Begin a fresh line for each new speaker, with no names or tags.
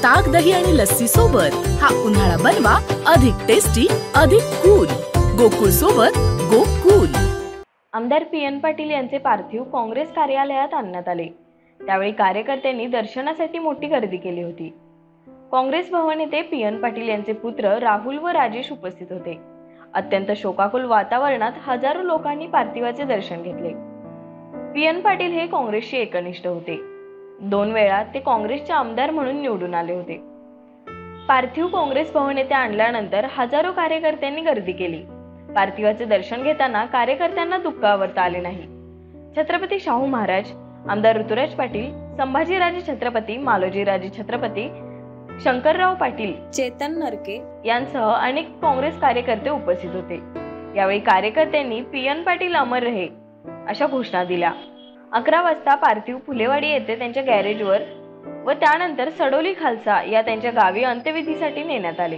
ताक, दही आणि लस्सी सोबत हा उन्हाळा बनवा अधिक टेस्टी, अधिक कूल। गोकुळ सोबत गोकुल।
आमदार पी.एन. पाटील यांचे पार्थिव काँग्रेस कार्यालयात आणण्यात आले। त्यावेळी कार्यकर्त्यांनी दर्शनासाठी मोठी गर्दी केली होती। काँग्रेस भवन येथे पी.एन. पाटील यांचे पुत्र राहुल व राजेश उपस्थित होते। अत्यंत शोकाकुल वातावरणात हजारो लोकांनी पार्थिवाचे दर्शन घेतले। पी.एन. पाटील हे काँग्रेसशी एकनिष्ठ होते। 2 वेळा ते काँग्रेसचे आमदार म्हणून निवडून आले होते। पार्थिव काँग्रेस भवन येथे आणल्यानंतर हजारो कार्यकर्त्यांनी गर्दी केली। पार्थिवाचे दर्शन घेताना कार्यकर्त्यांना दुःखावरता आले नाही। छत्रपती शाहू महाराज, आमदार ऋतुराज पाटील, संभाजीराजे छत्रपती, मालोजीराजे छत्रपती, शंकरराव पाटील, चेतन नरके यांसह अनेक काँग्रेस कार्यकर्ते उपस्थित होते। यावेळी कार्यकर्त्यांनी पी.एन. पाटील अमर रहे अशा घोषणा दिल्या। 11 वाजता पार्थिव फुलेवाडी येथे त्यांच्या गॅरेजवर व त्यानंतर सडोली खालसा या त्यांच्या गावी अंत्यविधीसाठी नेण्यात आले।